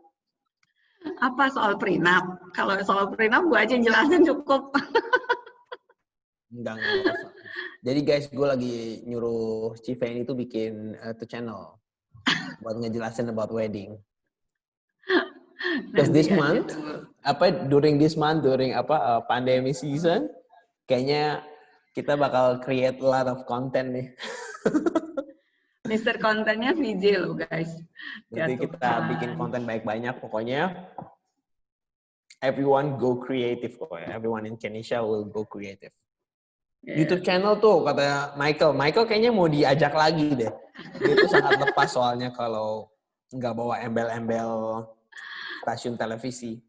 Apa soal prenup? Kalau soal prenup gue aja jelasin cukup. Enggak usah. Jadi guys, gue lagi nyuruh Civen itu bikin channel buat ngejelasin about wedding. Because this month, during pandemic season, kayaknya kita bakal create a lot of content nih. Mister kontennya VJ loh guys. Jadi kita bikin konten banyak-banyak, pokoknya everyone go creative. Everyone in Indonesia will go creative. YouTube channel tuh kata Michael kayaknya mau diajak lagi deh. Dia tuh sangat lepas soalnya kalau nggak bawa embel-embel stasiun televisi.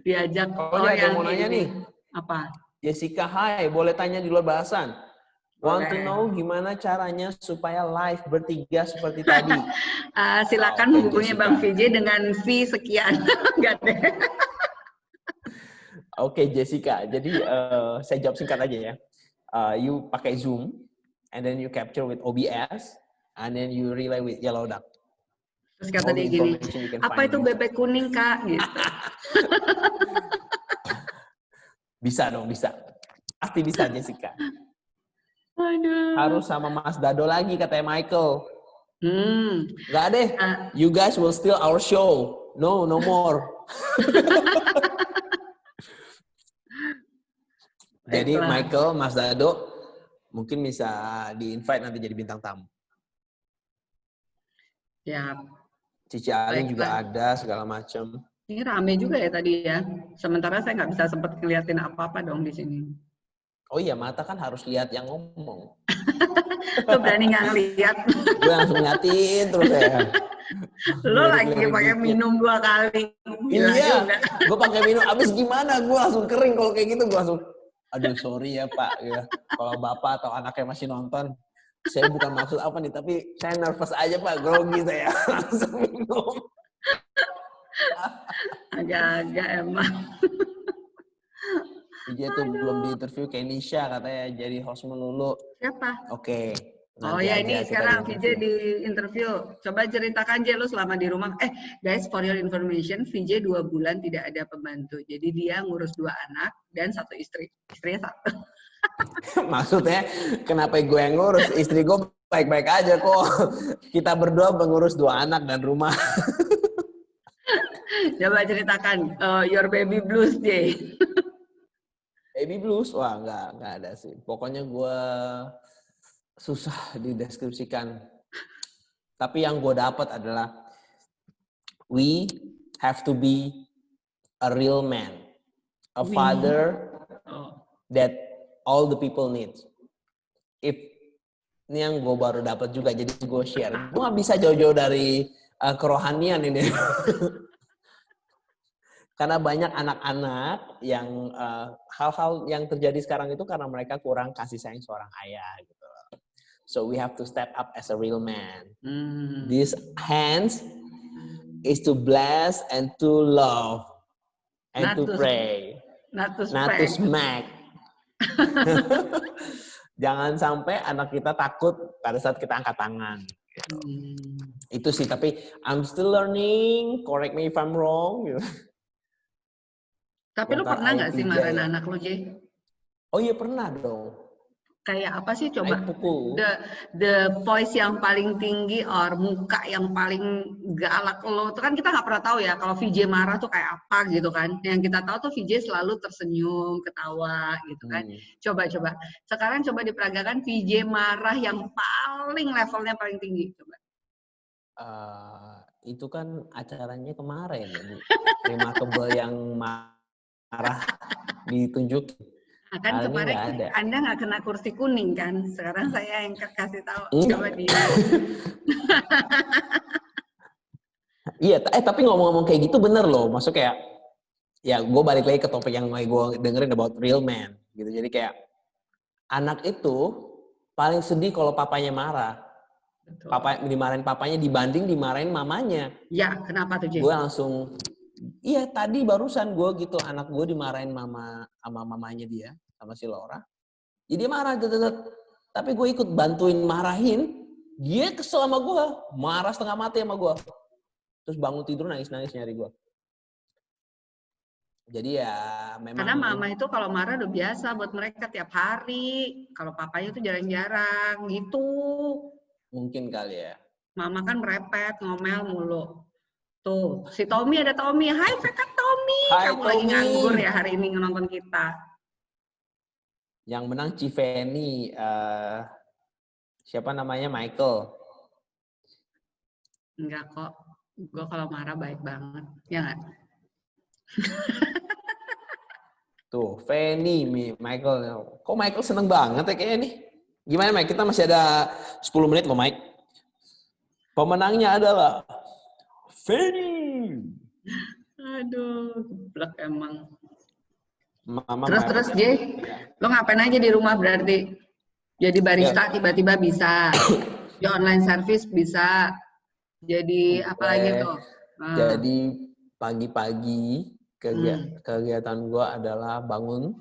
Diajak. Yang mau nanya nih. Apa? Jessica, hai, boleh tanya di luar bahasan? Want to know gimana caranya supaya live bertiga seperti tadi? Silakan hubungi Bang VJ dengan fee sekian. Enggak deh. Oke, Jessica. Jadi saya jawab singkat aja ya. You pakai Zoom, and then you capture with OBS, and then you relay with Yellow Duck. Terus kata dia gini, apa itu bebek kuning, Kak? Gitu. Bisa dong, bisa. Pasti bisa, Jessica. Aduh. Harus sama Mas Dado lagi, katanya Michael. Nggak deh. You guys will steal our show. No more. Jadi Michael, Mas Dado, mungkin bisa di-invite nanti jadi bintang tamu. Ya. Cici Alin juga ada, segala macam. Ini rame juga ya tadi ya. Sementara saya nggak bisa sempat ngeliatin apa-apa dong di sini. Oh iya, mata kan harus lihat yang ngomong. Lo berani nggak ngeliat? Gue langsung ngeliatin terus ya. Lo lagi pakai minum 2 kali. Iya, gue pakai minum. Abis gimana? Gue langsung kering kalau kayak gitu. Gue langsung, aduh sorry ya Pak. Ya. Kalau Bapak atau anaknya masih nonton, saya bukan maksud apa nih, tapi saya nervous aja Pak, grogi saya. Langsung minum. Agak-agak emang. Dia tuh belum diinterview kayak Nisha katanya jadi host melulu. Siapa? Oke. Oh ya ini sekarang VJ di interview. Coba ceritakan aja lo selama di rumah. Guys, for your information, VJ 2 bulan tidak ada pembantu. Jadi dia ngurus 2 anak dan 1 istri. Istrinya 1. Maksudnya kenapa gue yang ngurus? Istri gue baik-baik aja kok. Kita berdua mengurus 2 anak dan rumah. Coba ceritakan your baby blues, Jay. Baby blues? Wah, nggak ada sih. Pokoknya gue susah dideskripsikan. Tapi yang gue dapat adalah we have to be a real man. A father that all the people need. Ini yang gue baru dapat juga, jadi gue share. Gue nggak bisa jauh-jauh dari kerohanian ini. Karena banyak anak-anak yang hal-hal yang terjadi sekarang itu karena mereka kurang kasih sayang seorang ayah gitu. So we have to step up as a real man. These hands is to bless and to love and to pray. Not to smack. Jangan sampai anak kita takut pada saat kita angkat tangan. Gitu. Itu sih, tapi I'm still learning. Correct me if I'm wrong. Gitu. Tapi lu pernah nggak sih marahin anak lu, Jay? Oh iya pernah dong. Kayak apa sih coba? Naik pukul. The voice yang paling tinggi or muka yang paling galak lo itu kan kita nggak pernah tahu ya kalau VJ marah tuh kayak apa gitu kan. Yang kita tahu tuh VJ selalu tersenyum, ketawa gitu kan. Coba. Sekarang coba diperagakan VJ marah yang paling levelnya paling tinggi coba. Itu kan acaranya kemarin ya Bu. Remarkable yang marah ditunjuk. Kan kemarin Anda nggak kena kursi kuning kan, sekarang saya yang kasih tahu. Coba dia. Iya, tapi ngomong-ngomong kayak gitu bener loh, maksud kayak, ya gue balik lagi ke topik yang gue dengerin about real man, gitu. Jadi kayak, anak itu paling sedih kalau papanya marah. Betul. Dimarahin papanya dibanding dimarahin mamanya. Ya, kenapa tuh, Jay? Gue langsung, iya tadi barusan gue gitu, anak gue dimarahin sama mamanya dia, sama si Laura. Jadi dia marah, tapi gue ikut bantuin marahin, dia kesel sama gue, marah setengah mati sama gue. Terus bangun tidur nangis-nangis nyari gue. Jadi ya memang. Karena mama itu kalau marah udah biasa buat mereka tiap hari. Kalau papanya tuh jarang-jarang gitu. Mungkin kali ya. Mama kan merepet, ngomel mulu. Tuh, si Tommy ada Tommy. Hai kakak Tommy. Hai, kamu Tommy. Lagi nganggur ya hari ini nonton kita. Yang menang Civeni, siapa namanya, Michael. Enggak kok, gue kalau marah baik banget, ya nggak? Tuh, Feni, Michael. Kok Michael seneng banget ya kayaknya nih? Gimana Mike? Kita masih ada 10 menit loh Mike. Pemenangnya adalah Feni. Aduh, geblek emang. Mama terus Jay, lo ngapain aja di rumah berarti? Jadi barista tiba-tiba bisa, di online service bisa, jadi apa lagi tuh? Jadi pagi-pagi kegiatan gue adalah bangun,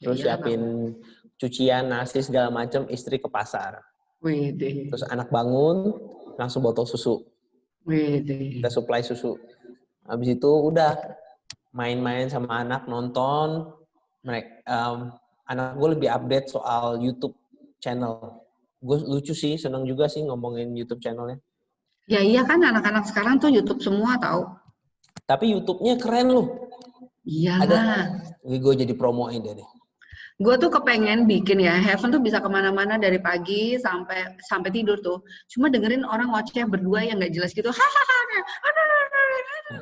terus siapin cucian, nasi segala macam, istri ke pasar. Wede. Terus anak bangun, langsung botol susu. Wede. Kita supply susu. Habis itu udah main-main sama anak, nonton. Anak gue lebih update soal YouTube channel. Gue lucu sih, seneng juga sih ngomongin YouTube channelnya. Ya iya kan, anak-anak sekarang tuh YouTube semua tahu. Tapi YouTube-nya keren loh. Iya. Gue jadi promoin deh. Gue tuh kepengen bikin ya, Heaven tuh bisa kemana-mana dari pagi sampai tidur tuh. Cuma dengerin orang ngoceh berdua yang nggak jelas gitu.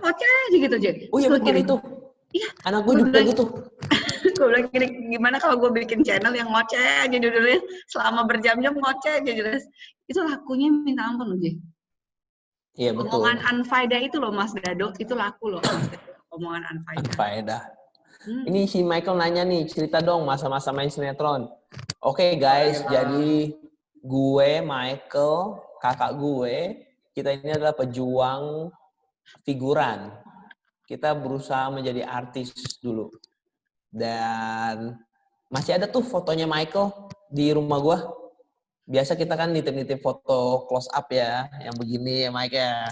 Ngoceh aja gitu, Jay. Oh iya betul itu. Iya. Anak gue juga gitu. Gue bilang gimana kalau gue bikin channel yang ngoceh aja judulnya, selama berjam-jam ngoceh aja jelas. Itu lakunya minta ampun loh, Jay. Iya betul. Omongan unfaedah itu loh Mas Dado, itu laku loh Mas Dado. Omongan unfaedah. Ini si Michael nanya nih, cerita dong masa-masa main sinetron. Oke guys, jadi gue, Michael, kakak gue, kita ini adalah pejuang figuran. Kita berusaha menjadi artis dulu. Dan masih ada tuh fotonya Michael di rumah gue. Biasa kita kan nitip-nitip foto close up ya, yang begini ya Mike ya.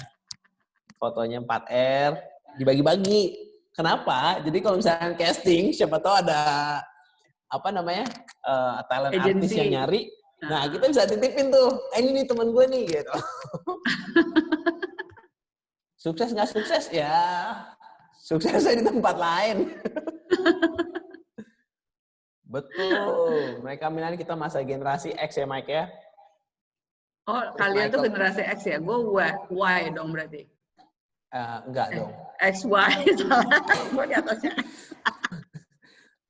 Fotonya 4R, dibagi-bagi. Kenapa? Jadi kalau misalnya casting, siapa tahu ada apa namanya talent artis yang nyari. Nah kita bisa titipin tuh, ini nih teman gue nih gitu. Sukses nggak sukses ya, suksesnya di tempat lain. Betul, mereka bilang kita masa generasi X ya Mike ya. Oh terus kalian Michael tuh generasi X ya, gue Y dong berarti. Enggak dong. XY, salah. Gue di atasnya.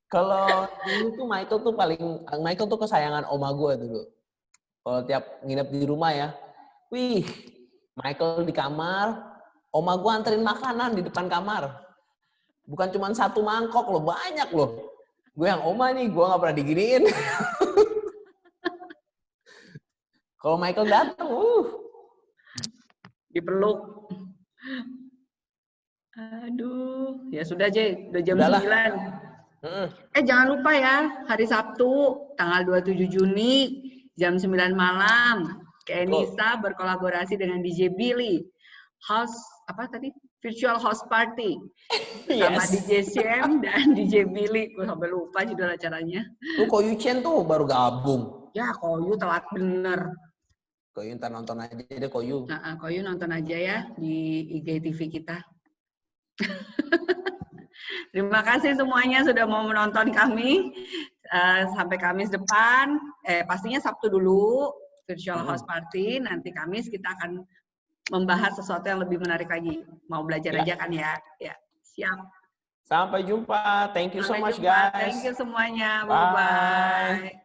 Kalau dulu tuh Michael tuh kesayangan oma gue dulu. Kalau tiap nginep di rumah ya, wih, Michael di kamar, oma gue anterin makanan di depan kamar. Bukan cuma 1 mangkok loh, banyak loh. Gue yang oma nih, gue nggak pernah diginiin. Kalau Michael datang, dipeluk. Aduh, ya sudah Jay, udah jam 9. Jangan lupa ya, hari Sabtu, tanggal 27 Juni, jam 9 malam, Kenisa berkolaborasi dengan DJ Billy. House, apa tadi? Virtual House Party sama Yes. DJ Syem dan DJ Billy. Gue sampai lupa judul acaranya. Lu Koyu Chen tuh baru gabung. Ya, Koyu telat bener. Koyu ntar nonton aja deh Koyu. Nah, Koyu nonton aja ya di IGTV kita. Terima kasih semuanya sudah mau menonton kami. Sampai Kamis depan. Pastinya Sabtu dulu Virtual House Party. Nanti Kamis kita akan membahas sesuatu yang lebih menarik lagi. Mau belajar aja kan ya? Ya, siap. Sampai jumpa. Thank you so much, Sampai jumpa. guys. Thank you semuanya. Bye. Bye-bye.